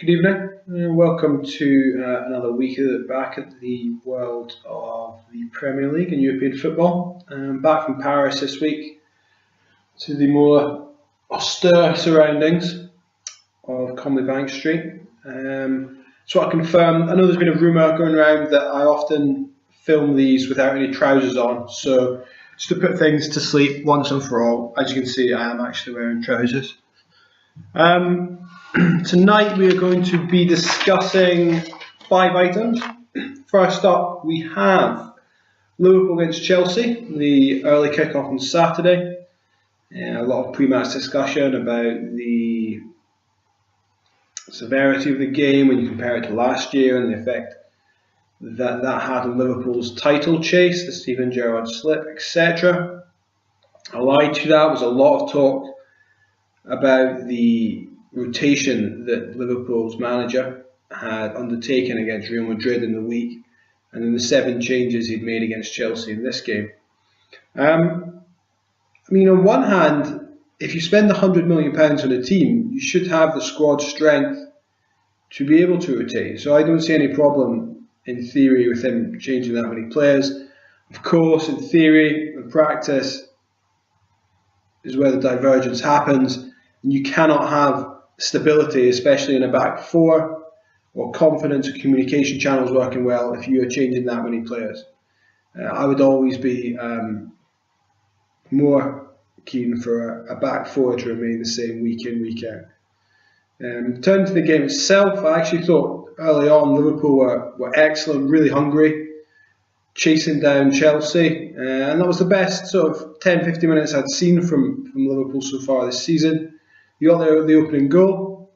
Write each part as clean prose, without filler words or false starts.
Good evening, and welcome to another week back at the world of the Premier League and European football. Back from Paris this week to the more austere surroundings of Comley Bank Street. So I confirm, I know there's been a rumour going around that I often film these without any trousers on, so just to put things to sleep once and for all, as you can see I am actually wearing trousers. Tonight we are going to be discussing 5 items. First up, we have Liverpool against Chelsea, the early kick-off on Saturday. A lot of pre-match discussion about the severity of the game when you compare it to last year and the effect that had on Liverpool's title chase, the Steven Gerrard slip, etc. Allied to that was a lot of talk about the rotation that Liverpool's manager had undertaken against Real Madrid in the week, and then the 7 changes he'd made against Chelsea in this game. On one hand, if you spend £100 million on a team, you should have the squad strength to be able to rotate. So I don't see any problem in theory with him changing that many players. Of course, in theory and practice is where the divergence happens. You cannot have stability, especially in a back four, or confidence or communication channels working well if you are changing that many players. I would always be more keen for a back four to remain the same week in, week out. Turning to the game itself, I actually thought early on Liverpool were excellent, really hungry, chasing down Chelsea, and that was the best sort of 10-15 minutes I'd seen from Liverpool so far this season. You got the opening goal,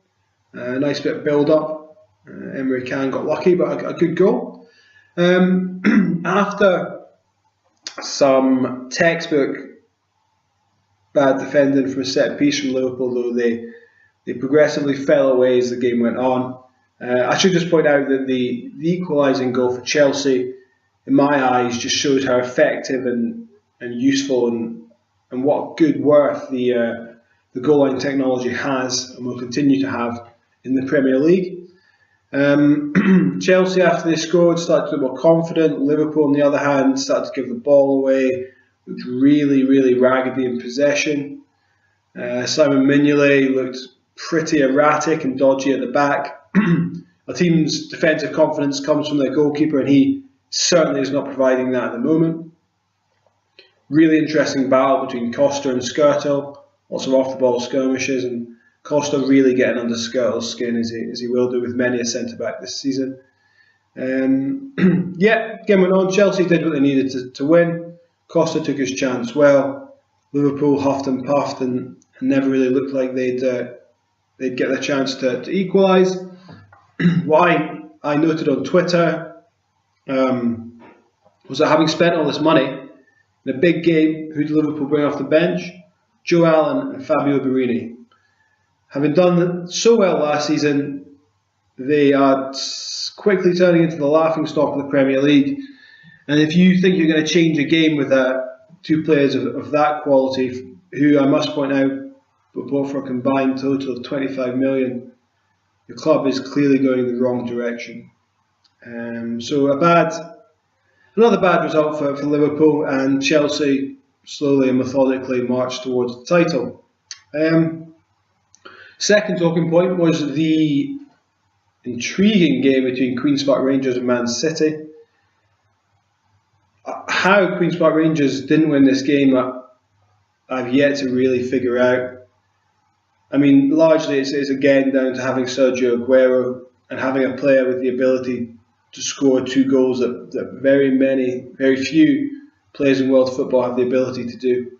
a nice bit of build-up. Emre Can got lucky, but a good goal. After some textbook bad defending from a set piece from Liverpool, though, they progressively fell away as the game went on. I should just point out that the equalising goal for Chelsea, in my eyes, just shows how effective and useful and what good worth the goal line technology has and will continue to have in the Premier League. Chelsea, after they scored, started to look more confident. Liverpool, on the other hand, started to give the ball away, looked really raggedy in possession. Simon Mignolet looked pretty erratic and dodgy at the back. A team's defensive confidence comes from their goalkeeper, and he certainly is not providing that at the moment. Really interesting battle between Costa and Skrtel. Lots of off-the-ball skirmishes, and Costa really getting under Skrtel's skin as he will do with many a centre-back this season. Game went on. Chelsea did what they needed to win. Costa took his chance well. Liverpool huffed and puffed and never really looked like they'd get the chance to equalise. What I noted on Twitter was that having spent all this money in a big game, who did Liverpool bring off the bench? Joe Allen and Fabio Borini. Having done so well last season, they are quickly turning into the laughingstock of the Premier League. And if you think you're going to change a game with 2 players of that quality, who I must point out were bought for a combined total of 25 million, the club is clearly going in the wrong direction. So another bad result for Liverpool, and Chelsea slowly and methodically marched towards the title. Second talking point was the intriguing game between Queen's Park Rangers and Man City. How Queen's Park Rangers didn't win this game, I've yet to really figure out. Largely it's again down to having Sergio Aguero and having a player with the ability to score 2 goals that very few players in world football have the ability to do.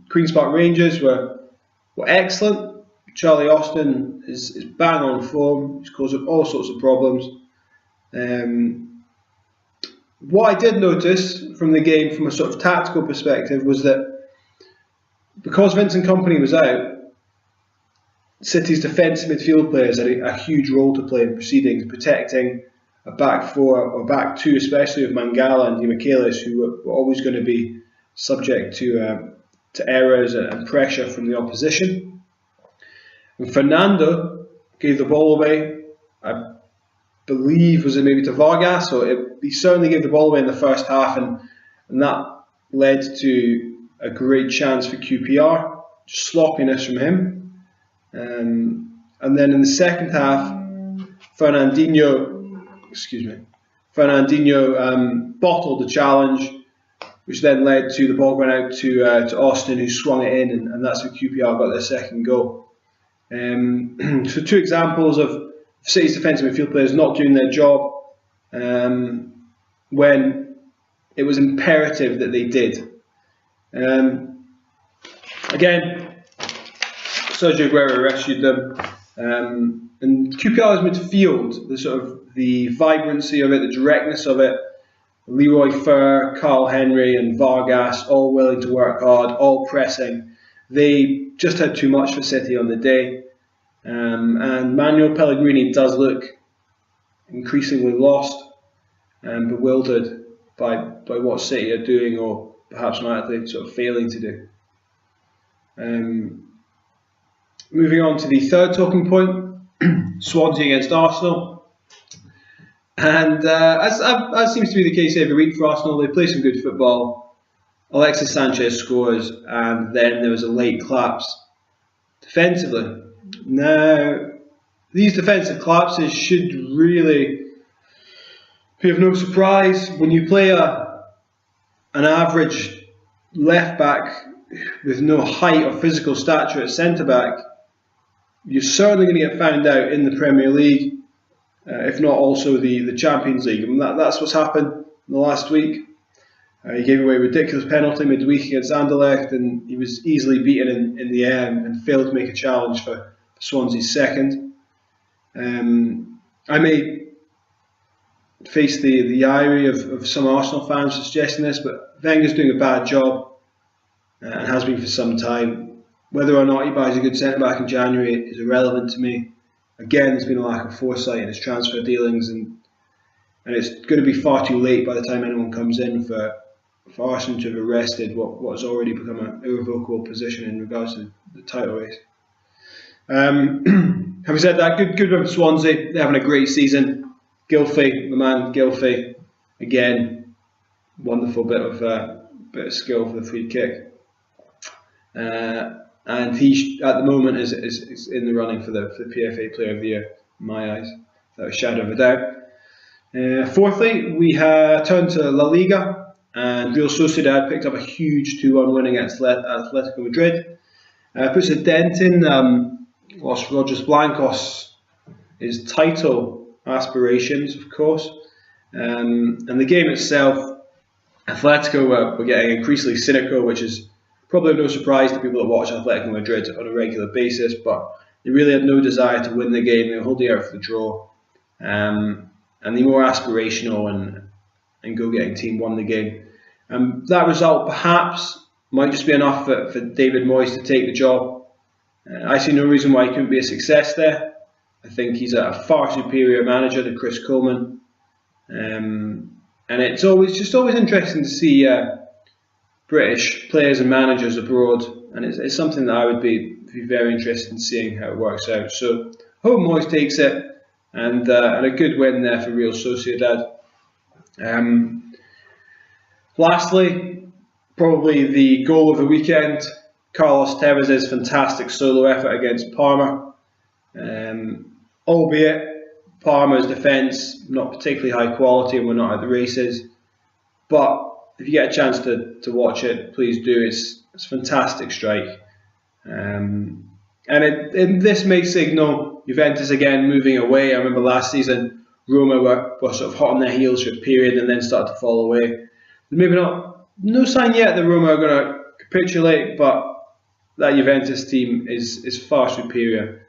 Queen's Park Rangers were excellent. Charlie Austin is bang on form. He's causing all sorts of problems. What I did notice from the game, from a sort of tactical perspective, was that because Vincent Kompany was out, City's defensive midfield players had a huge role to play in proceedings, protecting a back four or back two, especially with Mangala and Di Michaelis, who were always going to be subject to errors and pressure from the opposition. And Fernando gave the ball away. I believe was it maybe to Vargas, or he certainly gave the ball away in the first half, and that led to a great chance for QPR. Just sloppiness from him. And then in the second half, Fernandinho bottled the challenge, which then led to the ball going out to Austin, who swung it in, and that's where QPR got their second goal. So two examples of City's defensive midfield players not doing their job when it was imperative that they did. Again, Sergio Aguero rescued them. And QPR's midfield, the vibrancy of it, the directness of it, Leroy Fer, Carl Henry and Vargas, all willing to work hard, all pressing. They just had too much for City on the day. And Manuel Pellegrini does look increasingly lost and bewildered by what City are doing, or perhaps not actually sort of failing to do. Moving on to the third talking point, Swansea against Arsenal. And as seems to be the case every week for Arsenal, they play some good football. Alexis Sanchez scores, and then there was a late collapse defensively. Now, these defensive collapses should really be of no surprise. When you play an average left back with no height or physical stature at centre back, you're certainly going to get found out in the Premier League, if not also the Champions League. And that's what's happened in the last week. He gave away a ridiculous penalty midweek against Anderlecht, and he was easily beaten in the air and failed to make a challenge for Swansea's second. I may face the irony of some Arsenal fans for suggesting this, but Wenger's doing a bad job and has been for some time. Whether or not he buys a good centre-back in January is irrelevant to me. Again, there's been a lack of foresight in his transfer dealings, and it's going to be far too late by the time anyone comes in for Arsenal to have arrested what has already become an irrevocable position in regards to the title race. Having said that, good one for Swansea. They're having a great season. Gylfi, the man Gylfi, again, wonderful bit of skill for the free kick. And he, at the moment, is in the running for the PFA Player of the Year, in my eyes, without a shadow of a doubt. Fourthly, we turn to La Liga, and Real Sociedad picked up a huge 2-1 win against Atletico Madrid. Puts a dent in Los Rojos Blancos' his title aspirations, of course. And the game itself, Atletico were getting increasingly cynical, which is probably no surprise to people that watch Atletico Madrid on a regular basis, but they really had no desire to win the game. They were holding out for the draw. And the more aspirational and go-getting team won the game. That result perhaps might just be enough for David Moyes to take the job. I see no reason why he couldn't be a success there. I think he's a far superior manager to Chris Coleman. And it's always interesting to see British players and managers abroad, and it's something that I would be very interested in seeing how it works out. So I hope Moyes takes it, and a good win there for Real Sociedad. Lastly, probably the goal of the weekend, Carlos Tevez' fantastic solo effort against Parma. Albeit Parma's defence not particularly high quality and we're not at the races, but if you get a chance to watch it, please do. It's a fantastic strike. And this may signal Juventus again moving away. I remember last season Roma were sort of hot on their heels for a period and then started to fall away. Maybe no sign yet that Roma are going to capitulate, but that Juventus team is far superior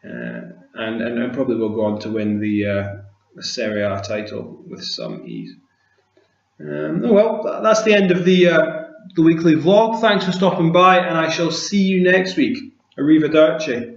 and probably will go on to win the Serie A title with some ease. Well, that's the end of the weekly vlog. Thanks for stopping by, and I shall see you next week. Arrivederci.